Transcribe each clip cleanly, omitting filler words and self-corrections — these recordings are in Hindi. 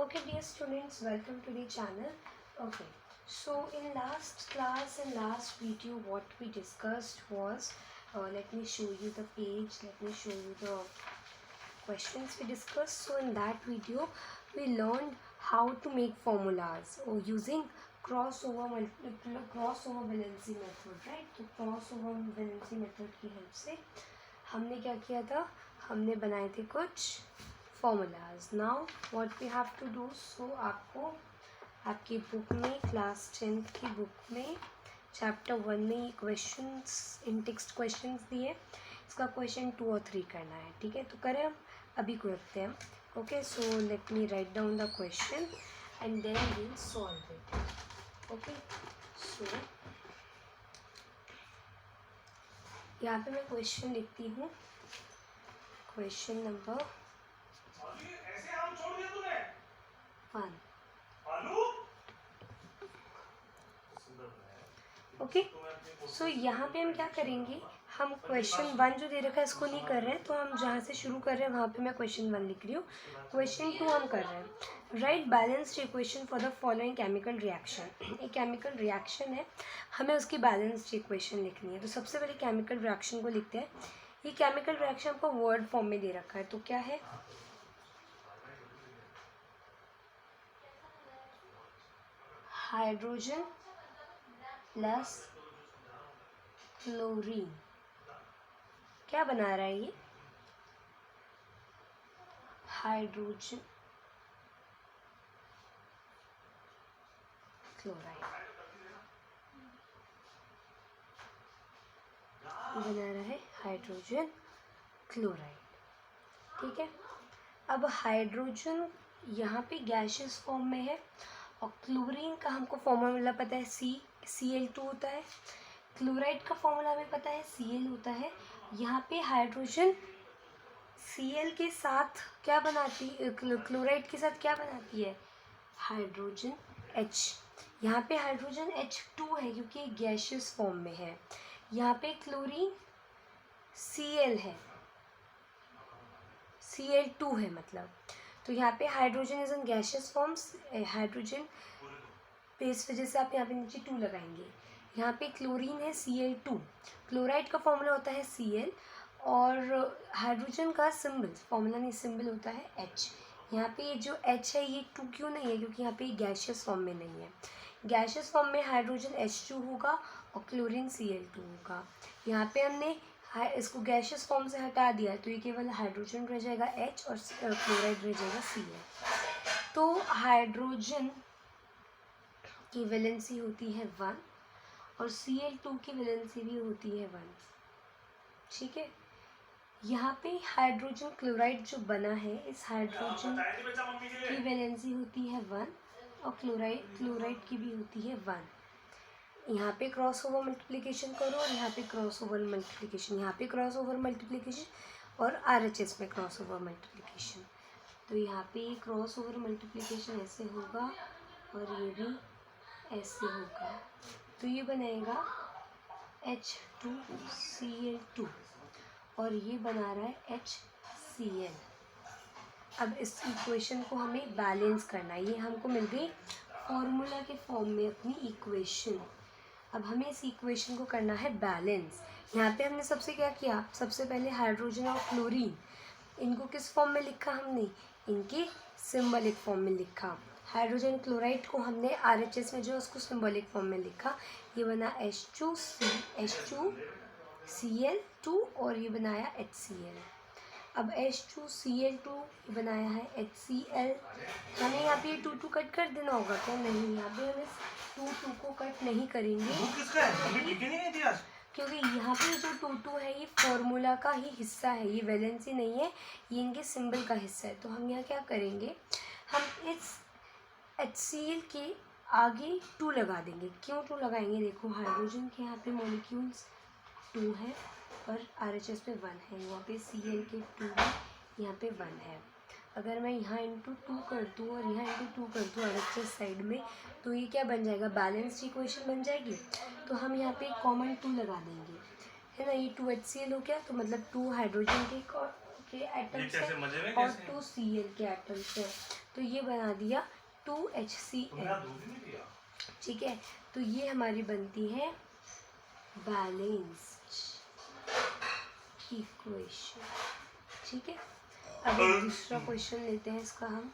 Okay, dear students, welcome to the channel. Okay, so in last class and last video, what we discussed was, let me show you the page, let me show you the questions we discussed. So in that video, we learned how to make formulas or using crossover valency method, right? तो crossover valency method की हेल्प से हमने क्या किया था, हमने बनाए थे कुछ formulas. Now what we have to do, so आपको आपकी बुक में क्लास 10th की बुक में चैप्टर 1 में ये क्वेश्चंस इन टेक्स्ट क्वेश्चंस दिए, इसका क्वेश्चन 2 और 3 करना है. ठीक है, तो करें हम, अभी करते हैं. Okay, so let me write down the question and then we will solve it. Okay, so यहाँ पे मैं क्वेश्चन लिखती हूँ. Question number 1. ओके, सो यहाँ पे हम क्या करेंगे, हम क्वेश्चन 1 जो दे रखा है इसको नहीं कर रहे हैं, तो हम जहाँ से शुरू कर रहे हैं वहाँ पे मैं क्वेश्चन 1 लिख रही हूँ. क्वेश्चन 2 हम कर रहे हैं. Right balanced equation for the following chemical reaction. एक केमिकल रिएक्शन है, हमें उसकी बैलेंस्ड इक्वेशन लिखनी है. तो सबसे पहले केमिकल रिएक्शन को लिखते हैं. ये केमिकल रिएक्शन आपको वर्ड फॉर्म में दे रखा है, तो क्या है, हाइड्रोजन प्लस क्लोरीन. क्या बना रहा है ये, हाइड्रोजन क्लोराइड बना रहा है, हाइड्रोजन क्लोराइड. ठीक है, अब हाइड्रोजन यहाँ पे गैसियस फॉर्म में है और क्लोरीन का हमको फॉर्मूला पता है, Cl2 होता है. क्लोराइड का फॉर्मूला हमें पता है, Cl होता है. यहाँ पे हाइड्रोजन Cl के साथ क्या बनाती है, क्लोराइड के साथ क्या बनाती है, हाइड्रोजन H. यहाँ पे हाइड्रोजन H2 है क्योंकि गैसियस फॉर्म में है. यहाँ पे क्लोरीन Cl है, Cl2 है मतलब. तो यहाँ पे hydrogen is in gaseous forms, hydrogen पे इस वजह से आप यहाँ पे नीचे 2 लगाएंगे. यहाँ पे क्लोरीन है Cl2, क्लोराइड का फॉर्मूला होता है Cl और हाइड्रोजन का सिंबल, फॉर्मूला नहीं सिंबल होता है H. यहाँ पे ये जो H है ये 2 क्यों नहीं है, क्योंकि यहाँ पे गैसियस फॉर्म में नहीं है. गैसियस फॉर्म में हाइड्रोजन H2 होगा और क्लोरीन Cl2 होगा. यहाँ पे हमने इसको गैसियस फॉर्म से हटा दिया तो ये केवल हाइड्रोजन रह जाएगा H और क्लोराइड रह जाएगा Cl. तो हाइड्रोजन की वैलेंसी होती है 1 और Cl2 की वैलेंसी भी होती है 1. ठीक है, यहाँ पे हाइड्रोजन क्लोराइड जो बना है, इस हाइड्रोजन की वैलेंसी होती है 1 और क्लोराइड की भी होती है 1. यहाँ पे क्रॉस ओवर मल्टीप्लिकेशन करो और यहाँ पे क्रॉस ओवर मल्टीप्लिकेशन, यहाँ पे क्रॉस ओवर मल्टीप्लिकेशन और RHS में क्रॉस ओवर मल्टीप्लिकेशन. तो यहाँ पे क्रॉस ओवर मल्टीप्लिकेशन ऐसे होगा और ये भी ऐसे होगा. तो ये बनेगा H2Cl2 और ये बना रहा है HCl. अब इस इक्वेशन को हमें बैलेंस करना है. ये हमको मिल गई फॉर्मूला के फॉर्म में अपनी इक्वेशन. अब हमें इस इक्वेशन को करना है बैलेंस. यहाँ पे हमने सबसे क्या किया, सबसे पहले हाइड्रोजन और क्लोरीन, इनको किस फॉर्म में लिखा हमने, इनके सिंबलिक फॉर्म में लिखा. हाइड्रोजन क्लोराइड को हमने RHS में जो उसको सिंबॉलिक फॉर्म में लिखा. ये बना H2Cl2 और ये बनाया HCl. अब H2Cl2 बनाया है HCl. हमें यहाँ पे 2 कट कर देना होगा क्या, नहीं, यहाँ पे हमें 2 को कट नहीं करेंगे क्योंकि यहाँ पे जो 2 है ये फॉर्मूला का ही हिस्सा है, ये वैलेंसी नहीं है, ये इनके सिंबल का हिस्सा है. तो हम यहाँ क्या करेंगे, हम इस HCl के आगे 2 लगा देंगे. क्यों 2 लगाएंगे, देखो हाइड्रोजन के यहाँ पे मॉलिक्यूल्स 2 है और RHS पे 1 है, यहाँ पे Cl के 2 है, यहाँ पे 1 है. अगर मैं यहाँ इंटू 2 कर दूँ और यहाँ इंटू 2 कर दूँ RHS साइड में, तो ये क्या बन जाएगा, बैलेंस्ड इक्वेशन बन जाएगी. तो हम यहाँ पे कॉमन 2 लगा देंगे, है ना. ये 2 HCl हो गया, तो मतलब 2 हाइड्रोजन के एटम्स हैं और 2 Cl के एटम्स हैं. तो ये बना दिया 2HCl। ठीक है, तो ये हमारी बनती है बैलेंस्ड इक्वेशन। ठीक है, अब एक दूसरा क्वेश्चन लेते हैं इसका हम।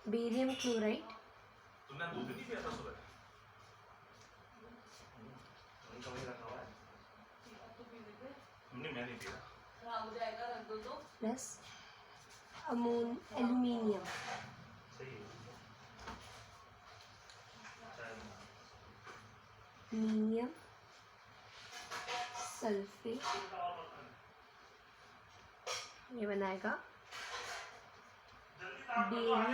बेरियम क्लोराइड, तुमने दूध नहीं पिया था सुबह? नहीं, मैं नहीं पिया। प्लस एल्यूमिनियम, सही है। मीनियम सल्फेट, ये बनाएगा बेरियम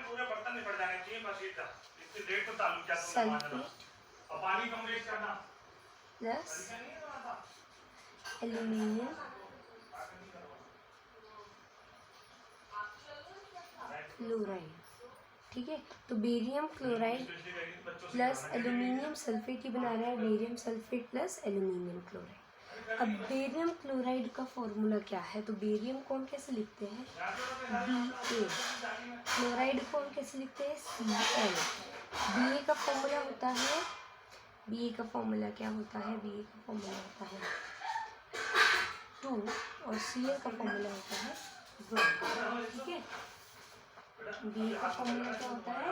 पूरे बर्तन निपट जाने चाहिए बस इतना। इतनी लेट तो चालू किया तुमने सल्फेट और पानी कम वेस्ट करना। Plus aluminium chloride. ठीक है, तो barium chloride plus aluminium sulphate ही बना रहा है barium sulphate plus aluminium chloride. अब बेरियम क्लोराइड का फॉर्मूला क्या है? तो बेरियम को हम कैसे लिखते हैं? Ba। क्लोराइड को हम कैसे लिखते हैं? Cl। Ba का फॉर्मूला होता है, Ba का फॉर्मूला क्या होता है? Ba का फॉर्मूला होता है 2 और Cl का फॉर्मूला होता है 1। ठीक है, Ba का फॉर्मूला क्या होता है?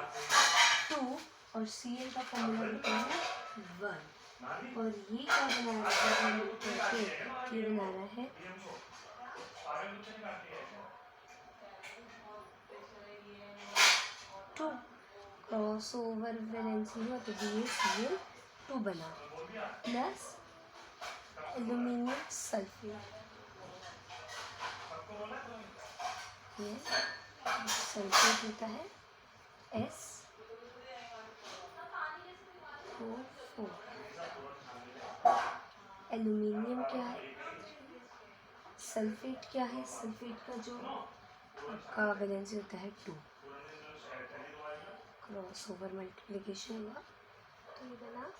2 और Cl का फॉर्मूला होता है 1। और ये क्या बना रहा है? ये बना रहा है 2 क्रॉस ओवर वैलेंसी हुआ तो BaCl 2 बना, प्लस एल्यूमिनियम सल्फेट, ये सल्फेट होता है SO4। एल्यूमिनियम क्या है? सल्फेट क्या है? सल्फेट का जो आपका वैलेंसी होता है 2, क्रॉस ओवर मल्टीप्लिकेशन हुआ तो ये बना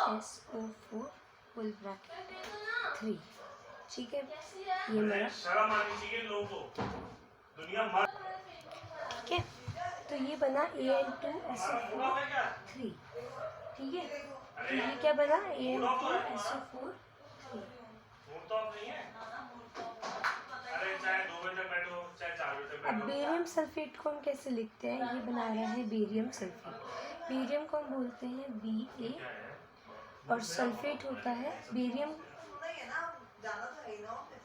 SO4 फुल ब्रैकेट 3। ठीक है, ये मेरा शर्म आनी चाहिए लोगों को, दुनिया मर। ठीक है, तो ये बना Al2SO4 3। ठीक है, तो ये क्या बना? Al2SO4 3। तो अब नहीं है। अरे चाहे 2 बजे तक बैठो चाहे 4 बजे तक अब बैठो। बेरियम सल्फेट को हम कैसे लिखते हैं? ये बना रहा है बेरियम सल्फेट। बेरियम को हम बोलते हैं Ba और सल्फेट होता है बेरियम।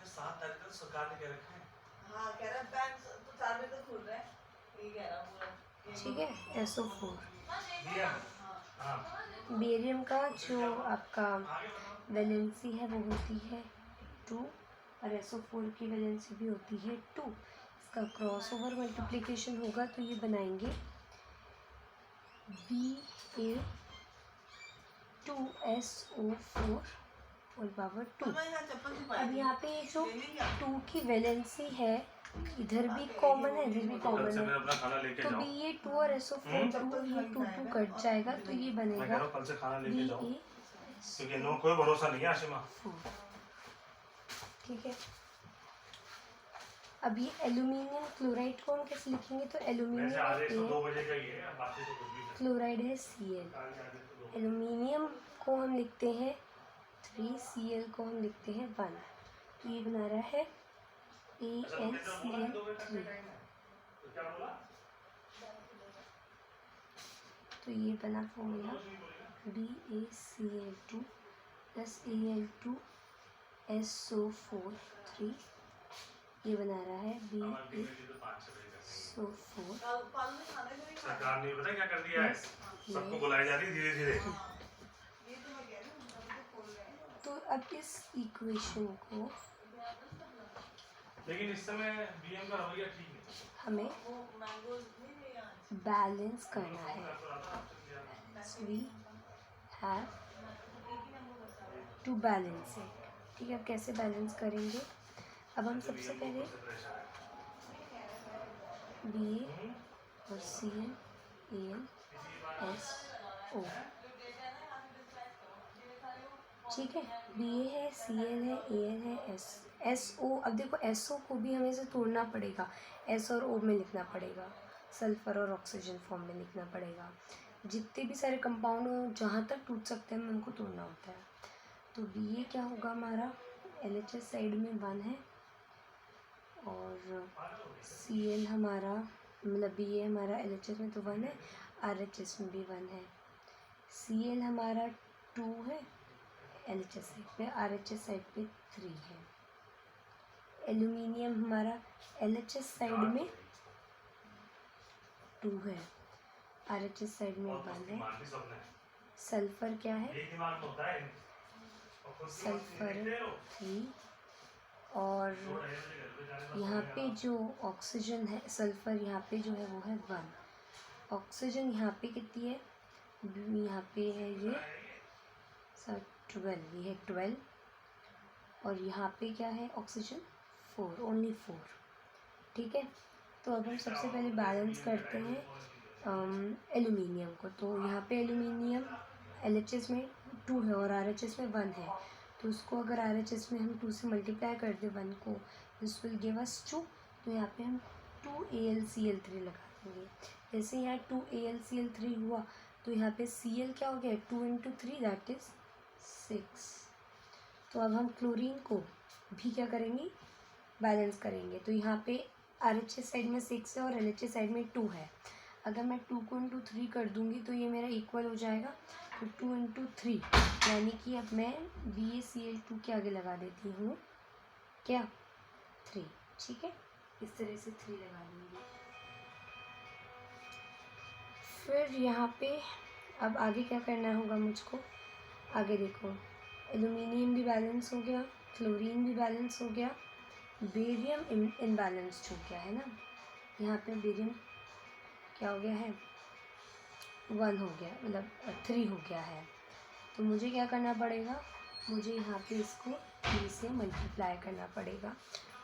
7 तारीख तक सरकार ने कह रखा है। हाँ, कह रहा है बैंक तो 4 बजे तक खुल रहा है, ये कह रहा पूरा। ठीक है, SO4 हाँ। बेरियम का जो आपका वैलेंसी है वो होती है 2 और SO4 की वैलेंसी भी होती है 2। इसका क्रॉस ओवर मल्टीप्लिकेशन होगा तो ये बनाएंगे Ba2SO4 होल पावर 2। अब यहाँ पे जो 2 की वैलेंसी है इधर भी कॉमन है इधर भी कॉमन है, तो भी ये 2 और SO4 2 ये 2 2 कट जाएगा तो ये बनेगा कल से खाना लेके जाओ Ba क्योंकि नो कोई भरोसा नहीं है आशिमा। 4। ठीक है, अब ये एल्यूमिनियम क्लोराइड को हम कैसे लिखेंगे? तो एल्यूमिनियम 2 बजे का ही है, बाकी तो कुछ भी क्लोराइड है Cl। एल्यूमिनियम को हम लिखते हैं 3, Cl को हम लिखते हैं 1। तो ये बना रहा है AlCl3। तो ये बना फॉर्मूला BaCl2 प्लस Al2SO4 3। ये बना रहा है BaSO4 सरकार ने पता क्या कर दिया है, सबको बुलाई जा रही है धीरे धीरे। तो अब इस इक्वेशन को लेकिन इस समय बीएम का रवैया ठीक है, हमें बैलेंस करना है। We have to balance it. ठीक है, अब कैसे बैलेंस करेंगे? अब हम सबसे पहले Ba और Cl AlSO ठीक है। Ba है, Cl है, Al है, SO। अब देखो SO को भी हमें से तोड़ना पड़ेगा, S और O में लिखना पड़ेगा, सल्फर और ऑक्सीजन फॉर्म में लिखना पड़ेगा। जितने भी सारे कंपाउंड हो जहाँ तक टूट सकते हैं हमें उनको तोड़ना होता है। तो Ba क्या होगा हमारा, LHS साइड में 1 है, और Cl हमारा मतलब Ba हमारा LHS में तो 1 है, RHS में भी 1 है। Cl हमारा 2 है LHS साइड पे, RHS साइड पे 3 है। एल्यूमिनियम हमारा LHS साइड में 2 है, RHS साइड में 1 है। सल्फर क्या है, सल्फर 3, और यहाँ पे जो ऑक्सीजन है, सल्फर यहाँ पे जो है वो है 1। ऑक्सीजन यहाँ पे कितनी है, यहाँ पे है ये 12, ये है 12, और यहाँ पे क्या है ऑक्सीजन 4, ओनली 4। ठीक है। तो अब हम सबसे पहले बैलेंस करते हैं एल्यूमिनियम को। तो यहाँ पे एल्यूमिनियम LHS में 2 है और RHS में 1 है, तो उसको अगर RHS में हम 2 से मल्टीप्लाई कर दें 1 को, दिस विल गिव अस 2। तो यहाँ पे हम 2AlCl3 लगा देंगे। जैसे यहाँ 2AlCl3 हुआ तो यहाँ पे Cl क्या हो गया, 2 × 3 दैट इज़ 6। तो अब हम क्लोरीन को भी क्या करेंगे, बैलेंस करेंगे। तो यहाँ पे RHS साइड में 6 है और LHS साइड में 2 है। अगर मैं 2 को × 3 कर दूँगी तो ये मेरा इक्वल हो जाएगा। तो 2 × 3 यानी कि अब मैं BaCl2 के आगे लगा देती हूँ क्या, 3। ठीक है, इस तरह से 3 लगा दूँगी। फिर यहाँ पे अब आगे क्या करना होगा मुझको, आगे देखो, एल्यूमिनियम भी बैलेंस हो गया, क्लोरीन भी बैलेंस हो गया, बेरियम इनबैलेंस्ड हो गया है ना। यहाँ पे बेरियम क्या हो गया है, 1 हो गया, मतलब 3 हो गया है। तो मुझे क्या करना पड़ेगा, मुझे यहाँ पे इसको 3 से मल्टीप्लाई करना पड़ेगा,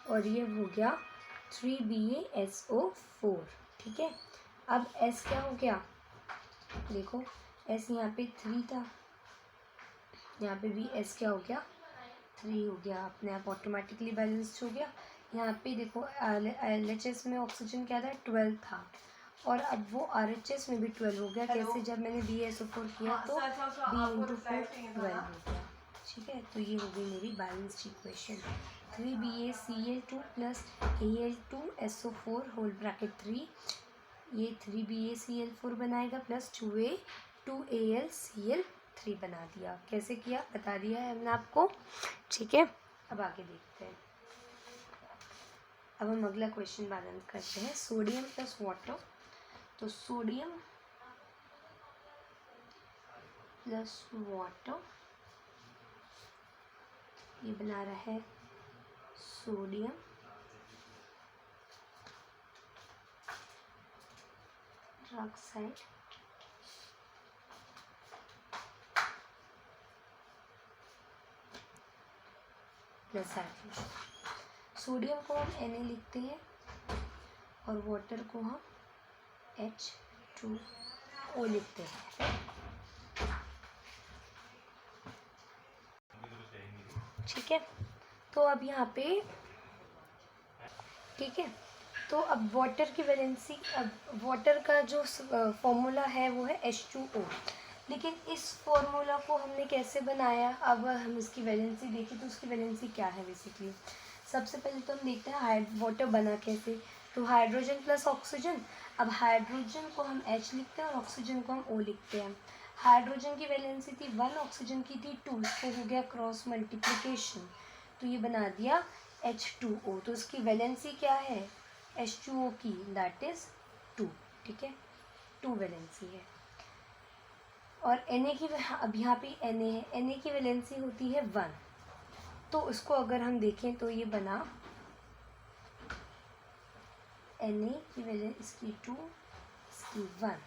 और ये हो गया 3BaSO4। ठीक है। अब S क्या हो गया, देखो S यहाँ पे 3 था, यहाँ पे भी S क्या हो गया, 3 हो गया, अपने आप ऑटोमेटिकली बैलेंस्ड हो गया। यहाँ पे देखो LHS में ऑक्सीजन क्या था, 12 था, और अब वो RHS में भी 12 हो गया। कैसे, जब मैंने BaSO4 किया तो B × 4 12 हो गया। ठीक है। तो ये हो गई मेरी balanced equation, 3BaCl2 + Al2SO4 whole bracket 3, ये 3BaCl4 बनाएगा प्लस 2AlCl3 बना दिया। कैसे किया बता दिया है हमने आपको। ठीक है। अब आगे देखते हैं। अब हम अगला क्वेश्चन बैलेंस करते हैं, सोडियम + वाटर। तो सोडियम + वाटर, ये बना रहा है sodium oxide plus hydrogen. Sodium को हम Na लिखते हैं और वाटर को हम H2O लिखते हैं। ठीक है। तो अब यहाँ पे, ठीक है, तो अब वाटर की वैलेंसी, अब वाटर का जो फॉर्मूला है वो है H2O, लेकिन इस फॉर्मूला को हमने कैसे बनाया, अब हम इसकी वैलेंसी देखें तो उसकी वैलेंसी क्या है बेसिकली। सबसे पहले तो हम देखते हैं वाटर बना कैसे। तो हाइड्रोजन + ऑक्सीजन, अब हाइड्रोजन को हम H लिखते हैं और ऑक्सीजन को हम O लिखते हैं। हाइड्रोजन की वैलेंसी थी 1, ऑक्सीजन की थी 2, इसको हो गया क्रॉस मल्टीप्लिकेशन, तो ये बना दिया H2O। तो इसकी वैलेंसी क्या है H2O की, दैट इज़ 2। ठीक है, 2 वैलेंसी है। और Na की, अब यहाँ पे Na है, Na की वैलेंसी होती है 1, तो इसको अगर हम देखें तो ये बना Na की वैलेंसी इसकी 2, इसकी 1,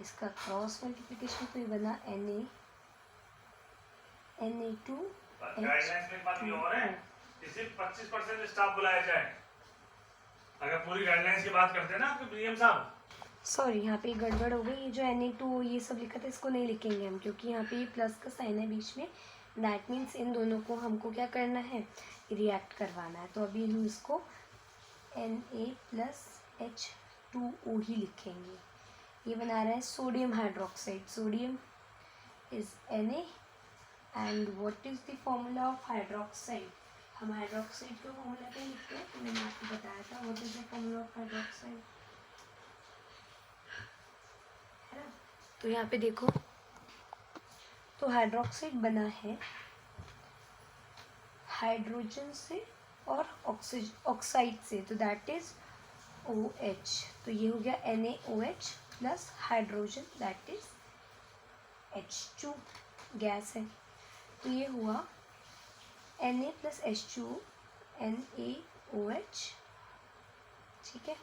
इसका क्रॉस मल्टीप्लिकेशन, तो ये बना Na2H2O। इसे 25% स्टाफ बुलाया जाए, अगर पूरी गाइडलाइंस की बात करते हैं ना आपके प्रीएम साहब। सॉरी, यहाँ पे गड़बड़ हो गई, ये जो Na2 ये सब लिखा था इसको नहीं लिखेंगे हम, क्योंकि यहाँ पे प्लस का साइन है बीच में, दैट मीन्स इन दोनों को हमको क्या करना है, रिएक्ट करवाना है। तो अभी हम इसको Na+H2O ही लिखेंगे। ये बना रहा है sodium hydroxide. Sodium is Na and what is the formula of hydroxide. हम हाइड्रोक्साइड का फॉर्मूला क्या लिखते हैं, तो मैंने आपको बताया था। What is the formula of hydroxide, है ना। तो यहाँ पे देखो, तो हाइड्रोक्साइड बना है हाइड्रोजन से और ऑक्साइड से, तो दैट इज OH। तो ये हो गया NaOH plus hydrogen, that is H2, gas है। तो ये हुआ Na+H2O NaOH, ठीक है।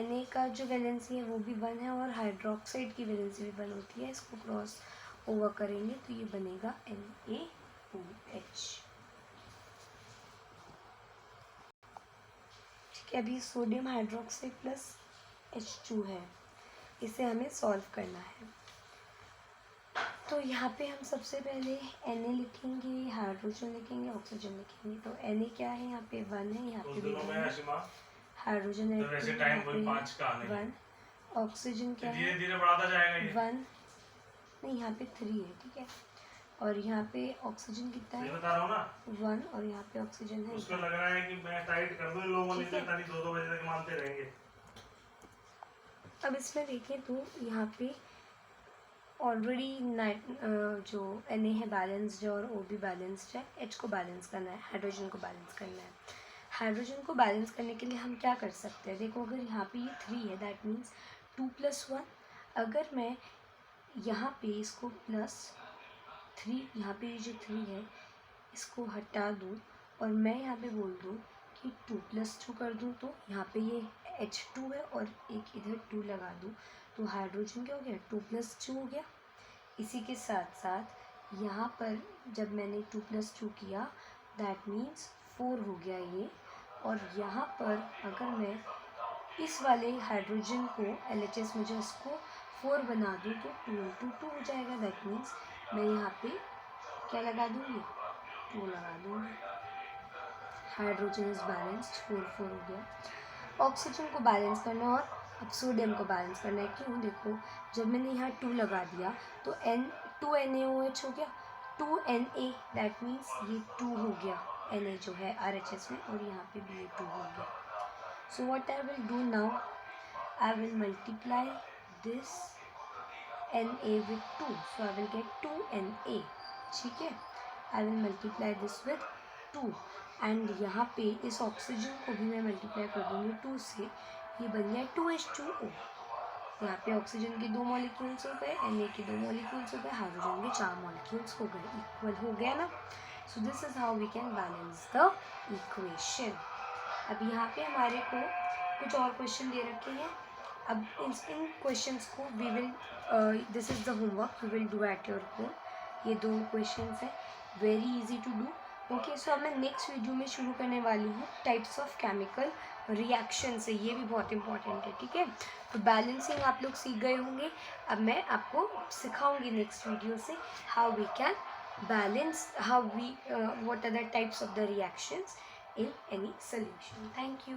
Na का जो वैलेंसी है वो भी 1 है और हाइड्रोक्साइड की वैलेंसी भी 1 होती है। इसको क्रॉस ओवर करेंगे तो ये बनेगा NaOH, ठीक है। अभी सोडियम हाइड्रोक्साइड प्लस H2 है, इसे हमें सॉल्व करना है। तो यहाँ पे हम सबसे पहले Na लिखेंगे, हाइड्रोजन लिखेंगे, ऑक्सीजन लिखेंगे। तो Na क्या है, यहाँ पे 1 है, यहाँ पे भी 1 है। हाइड्रोजन है 1, ऑक्सीजन क्या है, धीरे धीरे बढ़ाता जाएगा ये। 1 नहीं, यहाँ पे 3 है, ठीक है। और यहाँ पे ऑक्सीजन कितना है, बता रहा हूँ ना, 1, और यहाँ पे ऑक्सीजन है। उसको लग रहा है कि मैं टाइट कर दूं, लोगों ने ताकि 2-2 बजे तक मानते रहेंगे। अब इसमें देखें तो यहाँ पे ऑलरेडी जो Na है बैलेंस्ड है और O भी बैलेंस्ड है। H को बैलेंस करना है, हाइड्रोजन को बैलेंस करना है। हाइड्रोजन को बैलेंस करने के लिए हम क्या कर सकते हैं, देखो अगर यहाँ पे ये 3 है, दैट मीन्स 2+1। अगर मैं यहाँ पे इसको +3, यहाँ पे ये जो 3 है इसको हटा दूँ और मैं यहाँ पे बोल दूँ कि 2+2 कर दूँ, तो यहाँ पे ये H2 है और एक इधर 2 लगा दूँ, तो हाइड्रोजन क्या हो गया, 2+2 हो गया। इसी के साथ साथ यहाँ पर जब मैंने 2+2 किया, दैट मीन्स 4 हो गया ये। और यहाँ पर अगर मैं इस वाले हाइड्रोजन को LHS में जो इसको 4 बना दूँ तो 2 × 2 हो जाएगा। दैट मीन्स मैं यहाँ पे क्या लगा दूँगी, 2 लगा दूँगी। हाइड्रोजन इज बैलेंस्ड, 4 हो गया। ऑक्सीजन को बैलेंस करना और अब सोडियम को बैलेंस करना है। क्यों, देखो जब मैंने यहाँ 2 लगा दिया तो 2 NaOH हो गया, 2 Na, दैट मीन्स ये 2 हो गया Na जो है RHS में, और यहाँ पे भी ये 2 हो गया। So what I will do now, I will multiply this Na with 2, so I will get 2 Na, ठीक है। I will multiply this with 2 and यहाँ पे इस ऑक्सीजन को भी मैं मल्टीप्लाई कर दूँगी 2 से, ये बन गया 2H2O। यहाँ पे ऑक्सीजन के 2 मॉलिक्यूल्स हो गए, Na के 2 मॉलिक्यूल्स हो गए, हाइड्रोजन के 4 मॉलिक्यूल्स हो गए, इक्वल हो गया ना। So this is how we can balance the equation. अब यहाँ पे हमारे को कुछ और क्वेश्चन दे रखे हैं। अब इन क्वेश्चंस को we will, this is the homework we will do at your home. ये 2 क्वेश्चंस हैं, very easy to do. Okay, so अब मैं नेक्स्ट वीडियो में शुरू करने वाली हूँ टाइप्स ऑफ केमिकल रिएक्शन से, ये भी बहुत इंपॉर्टेंट है, ठीक है। तो बैलेंसिंग आप लोग सीख गए होंगे, अब मैं आपको सिखाऊंगी नेक्स्ट वीडियो से how we can balance, how we what are the types of the reactions in any solution. Thank you.